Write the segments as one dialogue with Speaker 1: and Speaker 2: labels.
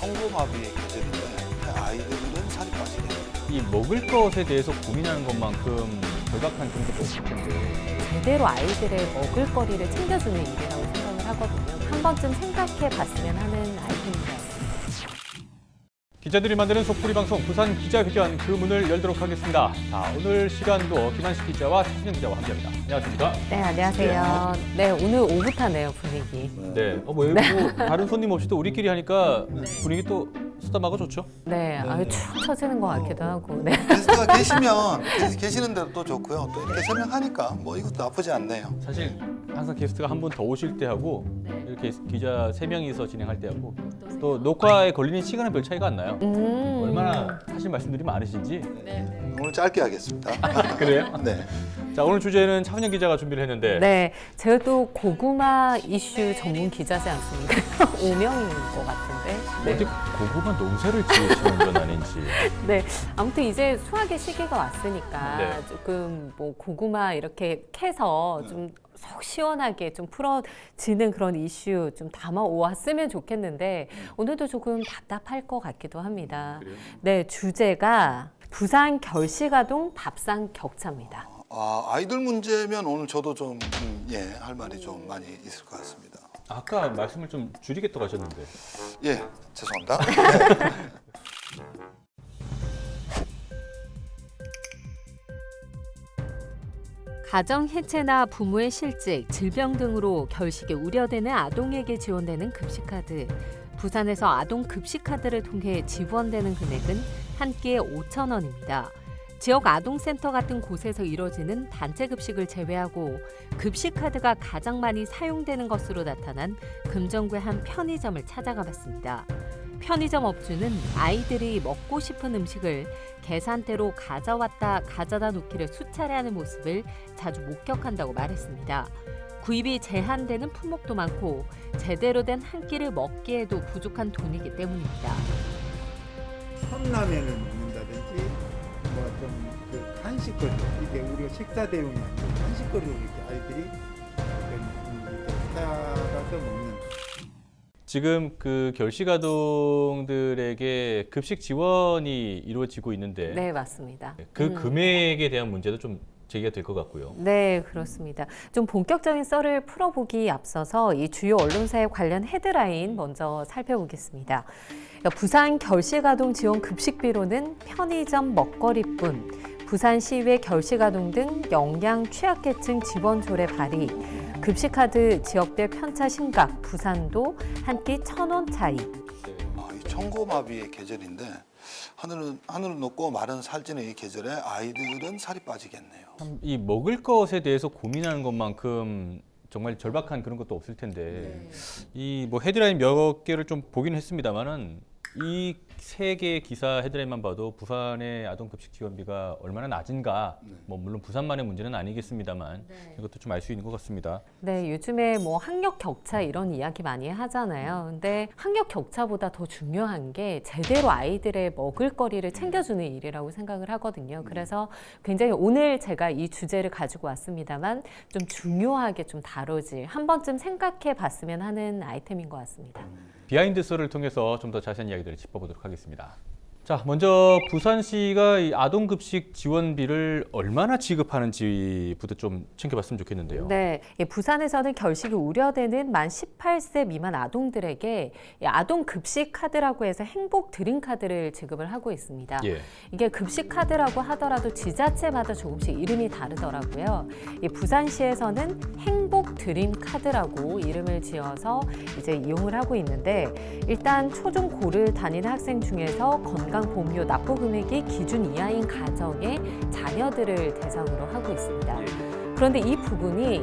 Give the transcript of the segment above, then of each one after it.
Speaker 1: 청고마비의 계절인데 아이들은 살이 빠지게.
Speaker 2: 이 먹을 것에 대해서 고민하는 것만큼 절박한 그런 것도 없을 텐데.
Speaker 3: 제대로 아이들의 먹을거리를 챙겨주는 일이라고 생각을 하거든요. 한 번쯤 생각해 봤으면 하는 아이템인 것 같습니다.
Speaker 2: 기자들이 만드는 속풀이 방송 부산 기자회견 그 문을 열도록 하겠습니다. 자, 오늘 시간도 김한식 기자와 차순영 기자와 함께합니다. 안녕하십니까?
Speaker 3: 네, 안녕하세요. 네, 오늘 오붓하네요, 분위기.
Speaker 2: 네. 뭐 다른 손님 없이도 우리끼리 하니까 분위기 또 수다마가 좋죠?
Speaker 3: 네, 아유, 축 처지는 것 같기도 하고. 네.
Speaker 1: 게스트가 계시는 대로 또 좋고요. 또 이렇게 설명하니까 뭐 이것도 나쁘지 않네요.
Speaker 2: 사실 항상 게스트가 한 분 더 오실 때 하고 이렇게 기자 3명이서 진행할 때 하고 또 녹화에 걸리는 시간은 별 차이가 안 나요. 얼마나 하실 말씀들이 많으신지.
Speaker 1: 오늘 짧게 하겠습니다.
Speaker 2: 그래요?
Speaker 1: 네.
Speaker 2: 자, 오늘 주제는 차훈영 기자가 준비를 했는데
Speaker 3: 네, 제가 또 고구마 이슈 전문 기자지 않습니까? 오명인 것 같은데. 네.
Speaker 2: 어디 고구마 농사를 지으시는 건 아닌지.
Speaker 3: 네, 아무튼 이제 수확의 시기가 왔으니까
Speaker 2: 네.
Speaker 3: 조금 뭐 고구마 이렇게 캐서 좀 속 시원하게 좀 풀어지는 그런 이슈 좀 담아오았으면 좋겠는데 오늘도 조금 답답할 것 같기도 합니다.
Speaker 2: 그래요?
Speaker 3: 네, 주제가 부산 결시가동 밥상 격차입니다.
Speaker 1: 아이들 문제면 오늘 저도 좀 할 말이 좀 많이 있을 것 같습니다.
Speaker 2: 아까 말씀을 좀 줄이겠다고 하셨는데.
Speaker 1: 예, 죄송합니다.
Speaker 3: 가정 해체나 부모의 실직, 질병 등으로 결식이 우려되는 아동에게 지원되는 급식카드. 부산에서 아동 급식카드를 통해 지원되는 금액은 한 끼에 5,000원입니다. 지역 아동센터 같은 곳에서 이뤄지는 단체 급식을 제외하고 급식카드가 가장 많이 사용되는 것으로 나타난 금정구의 한 편의점을 찾아가 봤습니다. 편의점 업주는 아이들이 먹고 싶은 음식을 계산대로 가져왔다 가져다 놓기를 수차례 하는 모습을 자주 목격한다고 말했습니다. 구입이 제한되는 품목도 많고 제대로 된 한 끼를 먹기에도 부족한 돈이기 때문입니다.
Speaker 4: 컵라면을 먹는다든지 뭐 좀 그 간식거리 이게 우리가 식사 대용이 아니고 간식거리로 이렇게 아이들이 이렇게 사가서 먹는.
Speaker 2: 지금 그 결식아동들에게 급식 지원이 이루어지고 있는데
Speaker 3: 네, 맞습니다.
Speaker 2: 그 금액에 대한 문제도 좀 제기가 될 것 같고요.
Speaker 3: 네, 그렇습니다. 좀 본격적인 썰을 풀어보기 앞서서 이 주요 언론사의 관련 헤드라인 먼저 살펴보겠습니다. 부산 결식아동 지원 급식비로는 편의점 먹거리뿐, 부산시의회 결식아동 등 영양 취약계층 지원 조례 발의, 급식카드 지역별 편차 심각, 부산도 한 끼 1,000원 차이.
Speaker 1: 이 청고마비의 계절인데 하늘은 높고 마른 살찌는 이 계절에 아이들은 살이 빠지겠네요.
Speaker 2: 참 이 먹을 것에 대해서 고민하는 것만큼 정말 절박한 그런 것도 없을 텐데 이 뭐 헤드라인 몇 개를 좀 보긴 했습니다만은 이 3개의 기사 헤드라인만 봐도 부산의 아동급식 지원비가 얼마나 낮은가, 뭐 물론 부산만의 문제는 아니겠습니다만 이것도 좀 알 수 있는 것 같습니다.
Speaker 3: 네, 요즘에 뭐 학력 격차 이런 이야기 많이 하잖아요. 근데 학력 격차보다 더 중요한 게 제대로 아이들의 먹을거리를 챙겨주는 일이라고 생각을 하거든요. 그래서 굉장히 오늘 제가 이 주제를 가지고 왔습니다만 좀 중요하게 좀 다루지 한 번쯤 생각해 봤으면 하는 아이템인 것 같습니다.
Speaker 2: 비하인드 썰을 통해서 좀 더 자세한 이야기들을 짚어보도록 하겠습니다. 자, 먼저 부산시가 이 아동급식 지원비를 얼마나 지급하는지부터 좀 챙겨봤으면 좋겠는데요.
Speaker 3: 네, 부산에서는 결식이 우려되는 만 18세 미만 아동들에게 아동 급식 카드라고 해서 행복 드림 카드를 지급을 하고 있습니다.
Speaker 2: 예.
Speaker 3: 이게 급식 카드라고 하더라도 지자체마다 조금씩 이름이 다르더라고요. 이 부산시에서는 행복 드림 카드라고 이름을 지어서 이제 이용을 하고 있는데 일단 초중 고를 다니는 학생 중에서 건강 보험료 납부 금액이 기준 이하인 가정의 자녀들을 대상으로 하고 있습니다. 그런데 이 부분이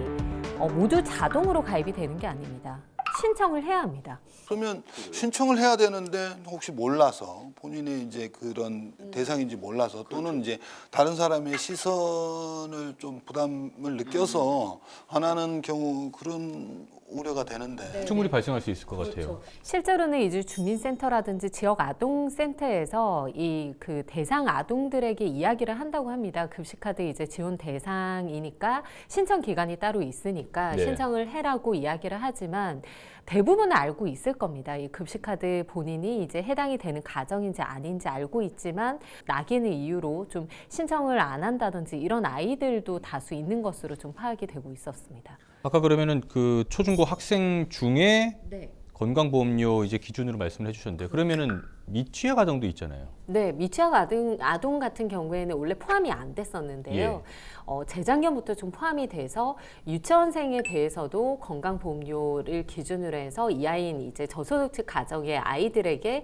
Speaker 3: 모두 자동으로 가입이 되는 게 아닙니다. 신청을 해야 합니다.
Speaker 1: 그러면 신청을 해야 되는데 혹시 몰라서 본인이 이제 그런 대상인지 몰라서 또는 이제 다른 사람의 시선을 좀 부담을 느껴서 안 하는 경우 그런 우려가 되는데
Speaker 2: 충분히 발생할 수 있을 것 같아요.
Speaker 3: 실제로는 이제 주민센터라든지 지역 아동센터에서 이 그 대상 아동들에게 이야기를 한다고 합니다. 급식카드 이제 지원 대상이니까 신청 기간이 따로 있으니까
Speaker 2: 네.
Speaker 3: 신청을 해라고 이야기를 하지만 대부분은 알고 있을 겁니다. 이 급식카드 본인이 이제 해당이 되는 가정인지 아닌지 알고 있지만 낙인의 이유로 좀 신청을 안 한다든지 이런 아이들도 다수 있는 것으로 좀 파악이 되고 있었습니다.
Speaker 2: 아까 그러면은 그 초중고 학생 중에
Speaker 3: 네.
Speaker 2: 건강보험료 이제 기준으로 말씀을 해주셨는데 그러면은 미취학 아동도 있잖아요.
Speaker 3: 네, 미취학 아동 같은 경우에는 원래 포함이 안 됐었는데요. 재작년부터 좀 포함이 돼서 유치원생에 대해서도 건강보험료를 기준으로 해서 이 아이인 이제 저소득층 가정의 아이들에게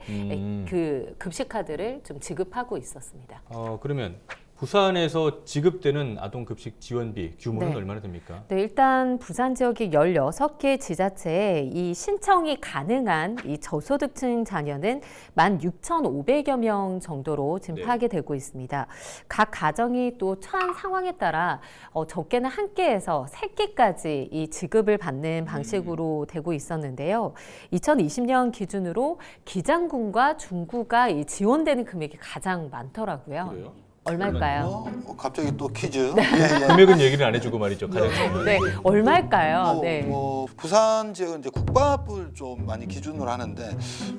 Speaker 3: 그 급식카드를 좀 지급하고 있었습니다.
Speaker 2: 그러면 부산에서 지급되는 아동급식 지원비 규모는
Speaker 3: 네.
Speaker 2: 얼마나 됩니까?
Speaker 3: 네, 일단 부산 지역의 16개 지자체에 이 신청이 가능한 이 저소득층 자녀는 16,500여 명 정도로 지금
Speaker 2: 네.
Speaker 3: 파악이 되고 있습니다. 각 가정이 또 처한 상황에 따라 적게는 한 개에서 3개까지 이 지급을 받는 방식으로 되고 있었는데요. 2020년 기준으로 기장군과 중구가 이 지원되는 금액이 가장 많더라고요.
Speaker 2: 그래요?
Speaker 3: 얼마일까요?
Speaker 1: 갑자기 또 퀴즈. 예, 예.
Speaker 2: 금액은 얘기를 안 해주고 말이죠. 가장
Speaker 3: 네, 얼마일까요? 네.
Speaker 1: 뭐 부산 지역은 이제 국밥을 좀 많이 기준으로 하는데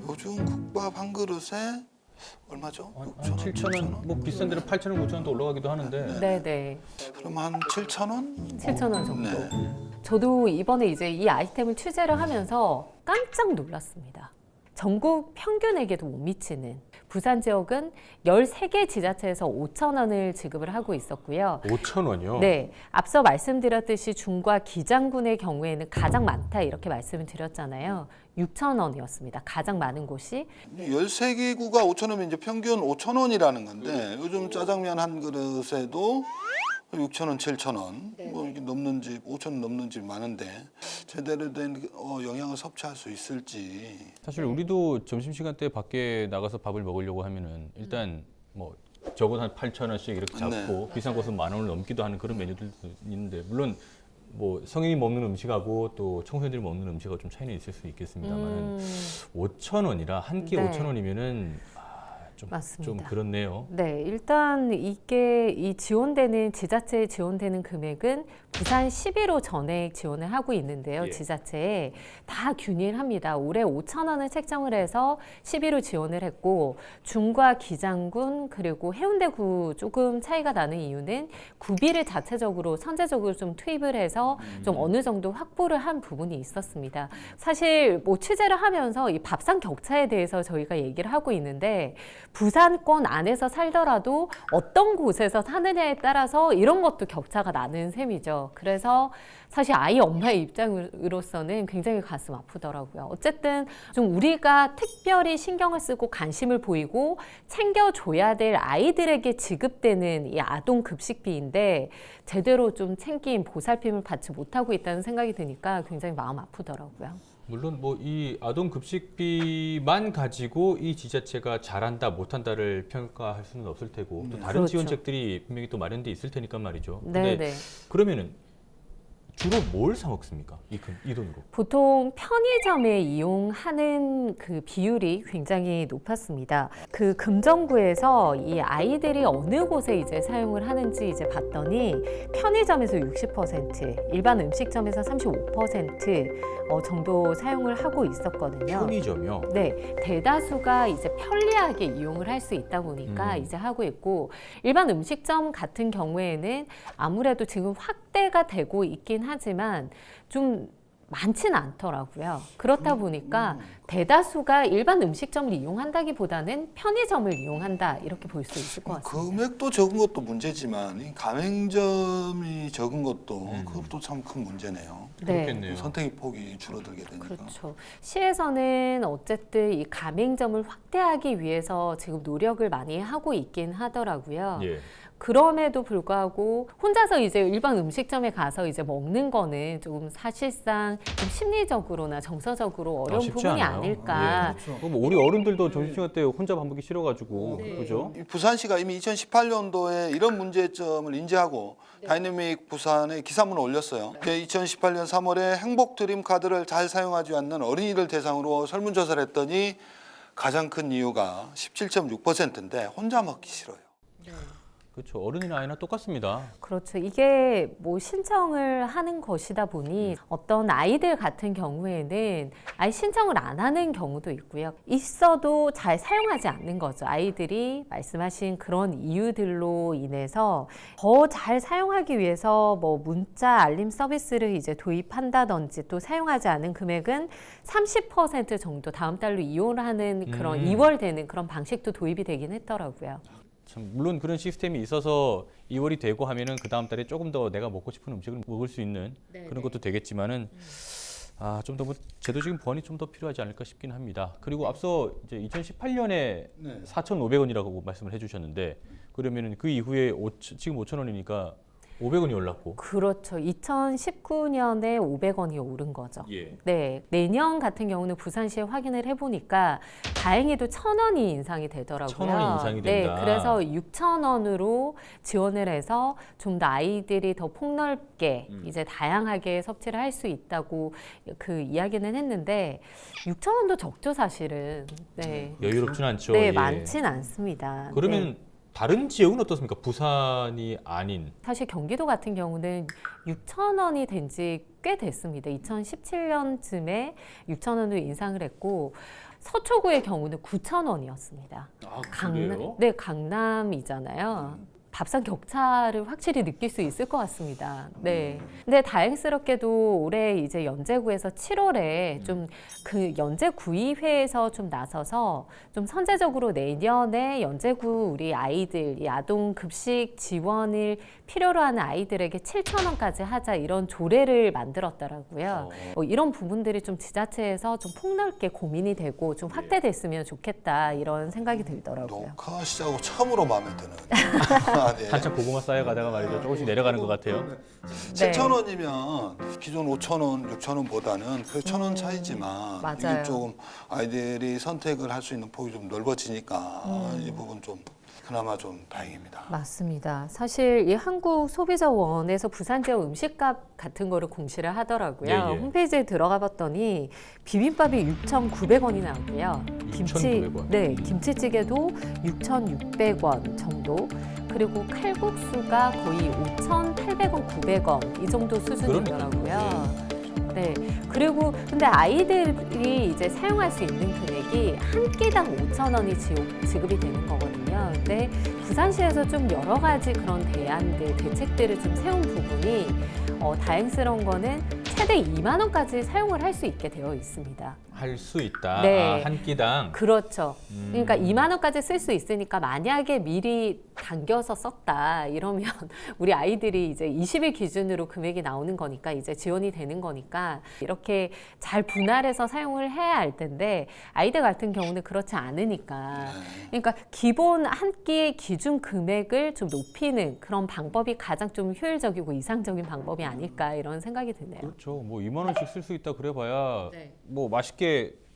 Speaker 1: 요즘 국밥 한 그릇에 얼마죠? 6,000원,
Speaker 2: 7,000원, 뭐 비싼 데는 8,000원, 9,000원도 올라가기도 하는데.
Speaker 3: 네, 네.
Speaker 1: 그럼 한 7,000원?
Speaker 3: 7,000원 정도.
Speaker 1: 네.
Speaker 3: 저도 이번에 이제 이 아이템을 취재를 하면서 깜짝 놀랐습니다. 전국 평균에게도 못 미치는 부산 지역은 13개 지자체에서 5,000원을 지급을 하고 있었고요.
Speaker 2: 5,000원이요?
Speaker 3: 네, 앞서 말씀드렸듯이 중과 기장군의 경우에는 가장 많다 이렇게 말씀을 드렸잖아요. 6,000원이었습니다. 가장 많은 곳이.
Speaker 1: 13개구가 5,000원이면 이제 평균 5,000원이라는 건데 요즘 짜장면 한 그릇에도 6,000원, 7,000원 뭐 이게 넘는 집, 5,000원 넘는 집 많은데 제대로 된 영양을 섭취할 수 있을지.
Speaker 2: 사실 우리도 점심시간 때 밖에 나가서 밥을 먹으려고 하면은 일단 뭐 적어도 한 8,000원씩 이렇게 잡고 비싼 곳은 10,000원을 넘기도 하는 그런 메뉴들도 있는데 물론 뭐 성인이 먹는 음식하고 또 청소년들이 먹는 음식하고 좀 차이는 있을 수 있겠습니다만은 5,000원이라 한 끼
Speaker 3: 네.
Speaker 2: 5,000원이면은 좀
Speaker 3: 맞습니다.
Speaker 2: 그렇네요.
Speaker 3: 네, 일단 이게 이 지원되는 지자체에 지원되는 금액은 부산 11호 전액 지원을 하고 있는데요.
Speaker 2: 예.
Speaker 3: 지자체에 다 균일합니다. 올해 5,000원을 책정을 해서 11호 지원을 했고 중과 기장군 그리고 해운대구 조금 차이가 나는 이유는 구비를 자체적으로 선제적으로 좀 투입을 해서 좀 어느 정도 확보를 한 부분이 있었습니다. 사실 뭐 취재를 하면서 이 밥상 격차에 대해서 저희가 얘기를 하고 있는데 부산권 안에서 살더라도 어떤 곳에서 사느냐에 따라서 이런 것도 격차가 나는 셈이죠. 그래서 사실 아이 엄마의 입장으로서는 굉장히 가슴 아프더라고요. 어쨌든 좀 우리가 특별히 신경을 쓰고 관심을 보이고 챙겨줘야 될 아이들에게 지급되는 이 아동 급식비인데 제대로 좀 챙김, 보살핌을 받지 못하고 있다는 생각이 드니까 굉장히 마음 아프더라고요.
Speaker 2: 물론 뭐 이 아동 급식비만 가지고 이 지자체가 잘한다 못한다를 평가할 수는 없을 테고 또 다른
Speaker 3: 그렇죠.
Speaker 2: 지원책들이 분명히 또 마련돼 있을 테니까 말이죠.
Speaker 3: 네,
Speaker 2: 근데
Speaker 3: 네.
Speaker 2: 그러면은 주로 뭘 사 먹습니까? 이 돈으로?
Speaker 3: 보통 편의점에 이용하는 그 비율이 굉장히 높았습니다. 그 금정구에서 이 아이들이 어느 곳에 이제 사용을 하는지 이제 봤더니 편의점에서 60%, 일반 음식점에서 35% 정도 사용을 하고 있었거든요.
Speaker 2: 편의점이요?
Speaker 3: 네, 대다수가 이제 편리하게 이용을 할 수 있다 보니까 이제 하고 있고 일반 음식점 같은 경우에는 아무래도 지금 확대가 되고 있긴 하지만 좀 많지는 않더라고요. 그렇다 보니까 대다수가 일반 음식점을 이용한다기보다는 편의점을 이용한다 이렇게 볼 수 있을 것 같습니다.
Speaker 1: 금액도 적은 것도 문제지만 이 가맹점이 적은 것도 그것도 참 큰 문제네요.
Speaker 2: 그렇겠네요.
Speaker 1: 선택의 폭이 줄어들게 되니까.
Speaker 3: 그렇죠. 시에서는 어쨌든 이 가맹점을 확대하기 위해서 지금 노력을 많이 하고 있긴 하더라고요.
Speaker 2: 예.
Speaker 3: 그럼에도 불구하고 혼자서 이제 일반 음식점에 가서 이제 먹는 거는 좀 사실상 좀 심리적으로나 정서적으로 어려운
Speaker 2: 쉽지
Speaker 3: 부분이
Speaker 2: 않아요.
Speaker 3: 아닐까.
Speaker 2: 예. 뭐 우리 어른들도 점심시간 때 혼자 밥 먹기 싫어가지고 그죠?
Speaker 1: 이 부산시가 이미 2018년도에 이런 문제점을 인지하고 다이내믹 부산에 기사문을 올렸어요. 2018년 3월에 행복 드림 카드를 잘 사용하지 않는 어린이들 대상으로 설문조사를 했더니 가장 큰 이유가 17.6%인데 혼자 먹기 싫어요.
Speaker 2: 그렇죠. 어른이나 아이나 똑같습니다.
Speaker 3: 그렇죠. 이게 뭐 신청을 하는 것이다 보니 어떤 아이들 같은 경우에는 아예 신청을 안 하는 경우도 있고요. 있어도 잘 사용하지 않는 거죠. 아이들이 말씀하신 그런 이유들로 인해서 더 잘 사용하기 위해서 뭐 문자 알림 서비스를 이제 도입한다든지 또 사용하지 않은 금액은 30% 정도 다음 달로 이용하는 그런 2월 되는 그런 방식도 도입이 되긴 했더라고요.
Speaker 2: 참 물론 그런 시스템이 있어서 2월이 되고 하면은 그 다음 달에 조금 더 내가 먹고 싶은 음식을 먹을 수 있는 그런 것도 되겠지만은 좀 더 뭐 제도적인 보완이 좀 더 필요하지 않을까 싶긴 합니다. 그리고 앞서 이제 2018년에 4,500원이라고 말씀을 해주셨는데 그러면은 그 이후에 지금 5,000원이니까 500원이 올랐고.
Speaker 3: 그렇죠. 2019년에 500원이 오른 거죠.
Speaker 2: 예.
Speaker 3: 네, 내년 같은 경우는 부산시에 확인을 해보니까 다행히도 1,000원이 인상이 되더라고요.
Speaker 2: 1,000원이 인상이 된다.
Speaker 3: 네, 그래서 6,000원으로 지원을 해서 좀 더 아이들이 더 폭넓게 이제 다양하게 섭취를 할 수 있다고 그 이야기는 했는데 6,000원도 적죠 사실은. 네,
Speaker 2: 여유롭지는 않죠.
Speaker 3: 네,
Speaker 2: 예.
Speaker 3: 많진 않습니다.
Speaker 2: 그러면
Speaker 3: 네.
Speaker 2: 다른 지역은 어떻습니까? 부산이 아닌.
Speaker 3: 사실 경기도 같은 경우는 6,000원이 된 지 꽤 됐습니다. 2017년쯤에 6,000원으로 인상을 했고 서초구의 경우는 9,000원이었습니다.
Speaker 2: 아,
Speaker 3: 네, 강남이잖아요. 밥상 격차를 확실히 느낄 수 있을 것 같습니다. 네. 근데 다행스럽게도 올해 이제 연제구에서 7월에 좀 그 연제구의회에서 좀 나서서 좀 선제적으로 내년에 연제구 우리 아이들, 이 아동 급식 지원을 필요로 하는 아이들에게 7,000원까지 하자 이런 조례를 만들었더라고요. 이런 부분들이 좀 지자체에서 좀 폭넓게 고민이 되고 좀 확대됐으면 좋겠다 이런 생각이 들더라고요.
Speaker 1: 녹화 시작하고 처음으로 마음에 드는. 네.
Speaker 2: 한참 고구마 쌓여가다가 말이죠. 조금씩 내려가는 것 같아요.
Speaker 1: 7,000원이면 기존 5,000원, 6,000원보다는 그 1,000원 차이지만
Speaker 3: 맞아요.
Speaker 1: 이게 조금 아이들이 선택을 할 수 있는 폭이 좀 넓어지니까 이 부분 좀 그나마 좀 다행입니다.
Speaker 3: 맞습니다. 사실 이 한국소비자원에서 부산 지역 음식값 같은 거를 공시를 하더라고요.
Speaker 2: 예.
Speaker 3: 홈페이지에 들어가 봤더니 비빔밥이 6,900원이 나오고요.
Speaker 2: 6,900원.
Speaker 3: 네, 김치찌개도 6,600원 정도. 그리고 칼국수가 거의 5,800원, 900원 이 정도 수준이더라고요. 네. 그리고 근데 아이들이 이제 사용할 수 있는 금액이 한 끼당 5,000원이 지급이 되는 거거든요. 근데 부산시에서 좀 여러 가지 그런 대안들, 대책들을 좀 세운 부분이 다행스러운 거는 최대 2만 원까지 사용을 할 수 있게 되어 있습니다.
Speaker 2: 할 수 있다.
Speaker 3: 네.
Speaker 2: 한 끼당.
Speaker 3: 그렇죠. 그러니까 2만 원까지 쓸 수 있으니까 만약에 미리 당겨서 썼다 이러면 우리 아이들이 이제 20일 기준으로 금액이 나오는 거니까 이제 지원이 되는 거니까 이렇게 잘 분할해서 사용을 해야 할 텐데 아이들 같은 경우는 그렇지 않으니까 그러니까 기본 한 끼의 기준 금액을 좀 높이는 그런 방법이 가장 좀 효율적이고 이상적인 방법이 아닐까 이런 생각이 드네요.
Speaker 2: 그렇죠. 뭐 2만 원씩 쓸 수 있다 그래봐야
Speaker 3: 네.
Speaker 2: 뭐 맛있게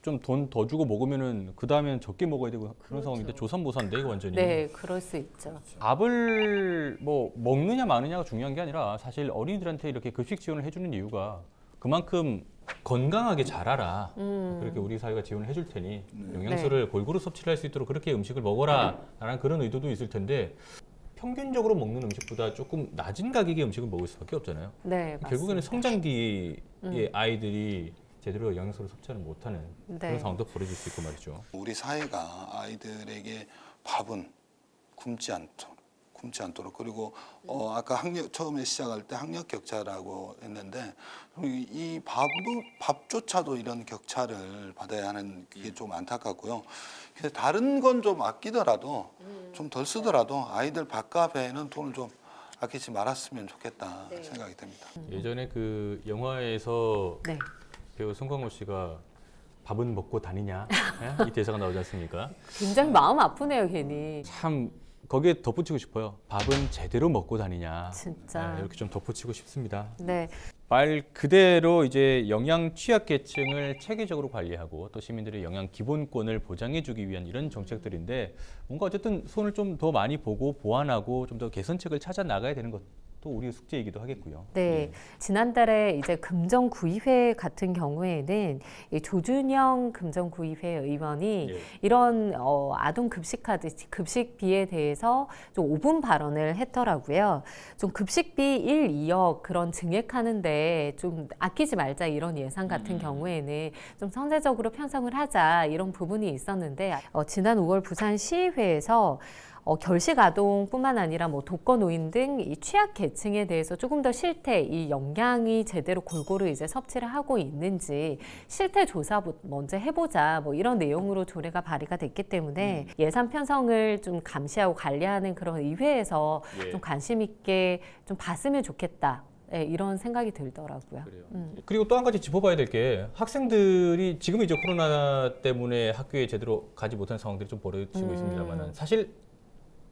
Speaker 2: 좀 돈 더 주고 먹으면은 그 다음엔 적게 먹어야 되고 그런 상황인데 조삼모사인데 이거 완전히.
Speaker 3: 네, 그럴 수 있죠.
Speaker 2: 밥을 뭐 먹느냐 마느냐가 중요한 게 아니라 사실 어린이들한테 이렇게 급식 지원을 해주는 이유가 그만큼 건강하게 자라라. 그렇게 우리 사회가 지원을 해줄 테니 영양소를 골고루 섭취를 할 수 있도록 그렇게 음식을 먹어라라는 그런 의도도 있을 텐데 평균적으로 먹는 음식보다 조금 낮은 가격의 음식을 먹을 수밖에 없잖아요.
Speaker 3: 네, 맞습니다.
Speaker 2: 결국에는 성장기의 아이들이 제대로 영양소를 섭취하지 못하는
Speaker 3: 네.
Speaker 2: 그런 상황도 벌어질 수 있고 말이죠.
Speaker 1: 우리 사회가 아이들에게 밥은 굶지 않도록 그리고 아까 처음에 시작할 때 학력 격차라고 했는데 이 밥조차도 이런 격차를 받아야 하는 게 좀 안타깝고요. 그래서 다른 건 좀 아끼더라도 좀 덜 쓰더라도 아이들 밥값에는 돈을 좀 아끼지 말았으면 좋겠다 생각이 됩니다.
Speaker 2: 예전에 그 영화에서
Speaker 3: 네.
Speaker 2: 배우 송강호 씨가 밥은 먹고 다니냐 이 대사가 나오지 않습니까?
Speaker 3: 굉장히 마음 아프네요, 괜히.
Speaker 2: 참 거기에 덧붙이고 싶어요. 밥은 제대로 먹고 다니냐.
Speaker 3: 진짜.
Speaker 2: 이렇게 좀 덧붙이고 싶습니다.
Speaker 3: 네.
Speaker 2: 말 그대로 이제 영양 취약계층을 체계적으로 관리하고 또 시민들의 영양 기본권을 보장해주기 위한 이런 정책들인데 뭔가 어쨌든 손을 좀 더 많이 보고 보완하고 좀 더 개선책을 찾아 나가야 되는 것도 우리의 숙제이기도 하겠고요.
Speaker 3: 네, 지난달에 이제 금정구의회 같은 경우에는 이 조준영 금정구의회 의원이
Speaker 2: 예.
Speaker 3: 이런 아동 급식카드 급식비에 대해서 좀 5분 발언을 했더라고요. 좀 급식비 1, 2억 그런 증액하는데 좀 아끼지 말자 이런 예산 같은 경우에는 좀 선제적으로 편성을 하자 이런 부분이 있었는데 지난 5월 부산시의회에서 결식 아동뿐만 아니라 뭐 독거노인 등 이 취약 계층에 대해서 조금 더 실태, 이 영양이 제대로 골고루 이제 섭취를 하고 있는지 실태 조사 먼저 해보자 뭐 이런 내용으로 조례가 발의가 됐기 때문에 예산 편성을 좀 감시하고 관리하는 그런 의회에서
Speaker 2: 예.
Speaker 3: 좀 관심 있게 좀 봤으면 좋겠다. 네, 이런 생각이 들더라고요.
Speaker 2: 그래요. 그리고 또 한 가지 짚어봐야 될 게 학생들이 지금 이제 코로나 때문에 학교에 제대로 가지 못하는 상황들이 좀 벌어지고 있습니다만은 사실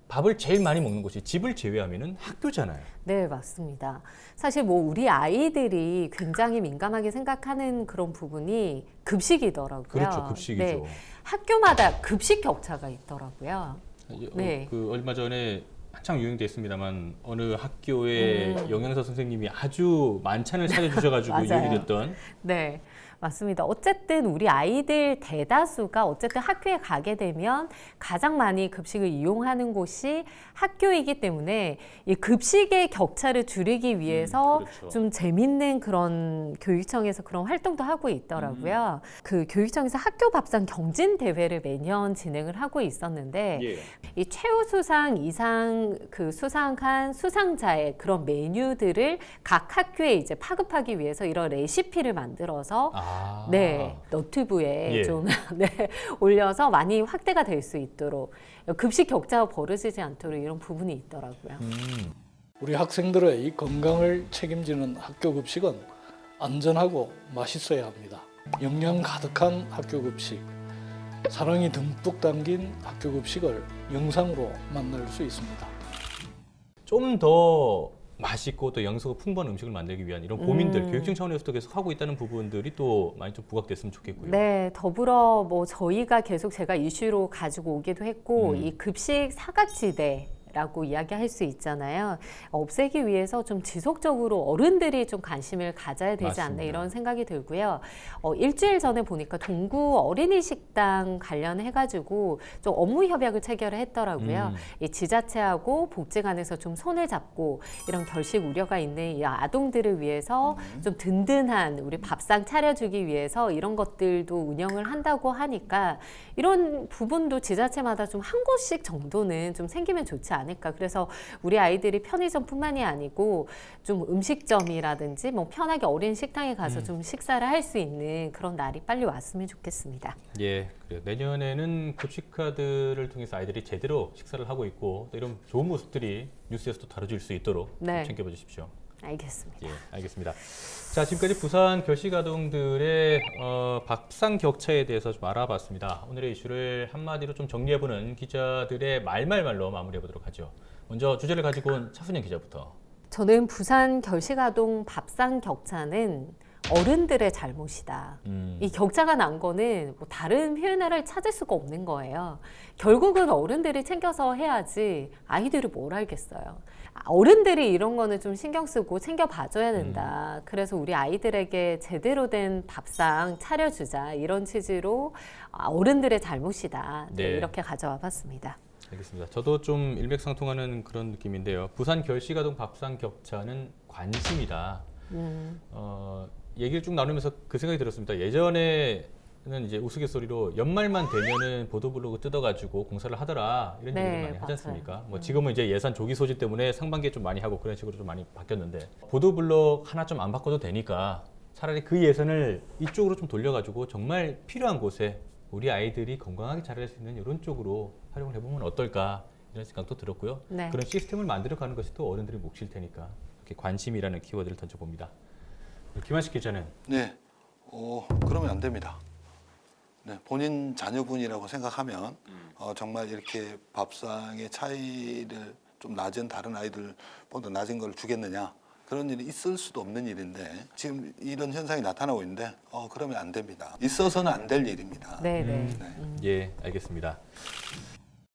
Speaker 2: 밥을 제일 많이 먹는 곳이 집을 제외하면은 학교잖아요.
Speaker 3: 네, 맞습니다. 사실 뭐 우리 아이들이 굉장히 민감하게 생각하는 그런 부분이 급식이더라고요.
Speaker 2: 그렇죠, 급식이죠.
Speaker 3: 네, 학교마다 급식 격차가 있더라고요. 네.
Speaker 2: 그 얼마 전에 한창 유행됐습니다만 어느 학교의 영양사 선생님이 아주 만찬을 차려주셔가지고
Speaker 3: 맞아요.
Speaker 2: 유행이 됐던.
Speaker 3: 네, 맞습니다. 어쨌든 우리 아이들 대다수가 어쨌든 학교에 가게 되면 가장 많이 급식을 이용하는 곳이 학교이기 때문에 이 급식의 격차를 줄이기 위해서
Speaker 2: 그렇죠.
Speaker 3: 좀 재밌는 그런 교육청에서 그런 활동도 하고 있더라고요. 그 교육청에서 학교 밥상 경진 대회를 매년 진행을 하고 있었는데
Speaker 2: 예.
Speaker 3: 이 최우수상 이상 그 수상한 수상자의 그런 메뉴들을 각 학교에 이제 파급하기 위해서 이런 레시피를 만들어서 네, 너튜브에
Speaker 2: 예.
Speaker 3: 좀 네, 올려서 많이 확대가 될 수 있도록 급식 격차가 벌어지지 않도록 이런 부분이 있더라고요.
Speaker 5: 우리 학생들의 이 건강을 책임지는 학교 급식은 안전하고 맛있어야 합니다. 영양 가득한 학교 급식, 사랑이 듬뿍 담긴 학교 급식을 영상으로 만날 수 있습니다.
Speaker 2: 좀 더 맛있고 또 영양소가 풍부한 음식을 만들기 위한 이런 고민들 교육청 차원에서도 계속 하고 있다는 부분들이 또 많이 좀 부각됐으면 좋겠고요.
Speaker 3: 네, 더불어 뭐 저희가 계속 제가 이슈로 가지고 오기도 했고 이 급식 사각지대 라고 이야기할 수 있잖아요. 없애기 위해서 좀 지속적으로 어른들이 좀 관심을 가져야 되지 않나
Speaker 2: 맞습니다.
Speaker 3: 이런 생각이 들고요. 일주일 전에 보니까 동구 어린이 식당 관련해가지고 좀 업무 협약을 체결을 했더라고요. 이 지자체하고 복지관에서 좀 손을 잡고 이런 결식 우려가 있는 이 아동들을 위해서 좀 든든한 우리 밥상 차려주기 위해서 이런 것들도 운영을 한다고 하니까 이런 부분도 지자체마다 좀 한 곳씩 정도는 좀 생기면 좋지 않을까. 그래서 우리 아이들이 편의점뿐만이 아니고 좀 음식점이라든지 뭐 편하게 어린 식당에 가서 좀 식사를 할 수 있는 그런 날이 빨리 왔으면 좋겠습니다.
Speaker 2: 예, 그래요. 내년에는 급식카드를 통해서 아이들이 제대로 식사를 하고 있고 또 이런 좋은 모습들이 뉴스에서도 다뤄질 수 있도록
Speaker 3: 네.
Speaker 2: 좀 챙겨봐 주십시오.
Speaker 3: 알겠습니다.
Speaker 2: 예, 알겠습니다. 자, 지금까지 부산 결식 아동들의 밥상 격차에 대해서 좀 알아봤습니다. 오늘의 이슈를 한마디로 좀 정리해보는 기자들의 말말말로 마무리해보도록 하죠. 먼저 주제를 가지고 온 차순영 기자부터.
Speaker 3: 저는 부산 결식아동 밥상 격차는 어른들의 잘못이다. 이 격차가 난 거는 뭐 다른 표현을 찾을 수가 없는 거예요. 결국은 어른들이 챙겨서 해야지 아이들이 뭘 알겠어요. 어른들이 이런 거는 좀 신경 쓰고 챙겨 봐줘야 된다. 그래서 우리 아이들에게 제대로 된 밥상 차려주자. 이런 취지로 어른들의 잘못이다. 네,
Speaker 2: 네.
Speaker 3: 이렇게 가져와 봤습니다.
Speaker 2: 알겠습니다. 저도 좀 일맥상통하는 그런 느낌인데요. 부산 결식아동 밥상 격차는 관심이다. 얘기를 쭉 나누면서 그 생각이 들었습니다. 예전에는 이제 우스갯소리로 연말만 되면은 보도블로그 뜯어가지고 공사를 하더라 이런
Speaker 3: 네,
Speaker 2: 얘기를 많이 하지
Speaker 3: 맞아요.
Speaker 2: 않습니까? 뭐 지금은 이제 예산 조기 소진 때문에 상반기에 좀 많이 하고 그런 식으로 좀 많이 바뀌었는데 보도블록 하나 좀 안 바꿔도 되니까 차라리 그 예산을 이쪽으로 좀 돌려가지고 정말 필요한 곳에 우리 아이들이 건강하게 자랄 수 있는 이런 쪽으로 활용을 해보면 어떨까 이런 생각도 들었고요.
Speaker 3: 네.
Speaker 2: 그런 시스템을 만들어가는 것이 또 어른들의 몫일 테니까 이렇게 관심이라는 키워드를 던져봅니다. 김한식 기자는
Speaker 1: 네, 그러면 안 됩니다. 네, 본인 자녀분이라고 생각하면 정말 이렇게 밥상의 차이를 좀 낮은 다른 아이들보다 낮은 걸 주겠느냐 그런 일이 있을 수도 없는 일인데 지금 이런 현상이 나타나고 있는데 그러면 안 됩니다. 있어서는 안 될 일입니다.
Speaker 3: 네네.
Speaker 2: 예, 알겠습니다.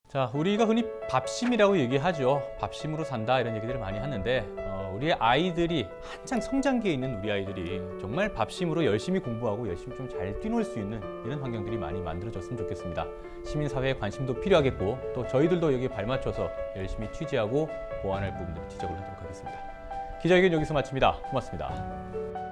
Speaker 2: 자, 우리가 흔히 밥심이라고 얘기하죠. 밥심으로 산다 이런 얘기들을 많이 하는데 우리 아이들이 한창 성장기에 있는 우리 아이들이 정말 밥심으로 열심히 공부하고 열심히 좀 잘 뛰놀 수 있는 이런 환경들이 많이 만들어졌으면 좋겠습니다. 시민사회의 관심도 필요하겠고 또 저희들도 여기에 발맞춰서 열심히 취재하고 보완할 부분들을 지적을 하도록 하겠습니다. 기자회견 여기서 마칩니다. 고맙습니다.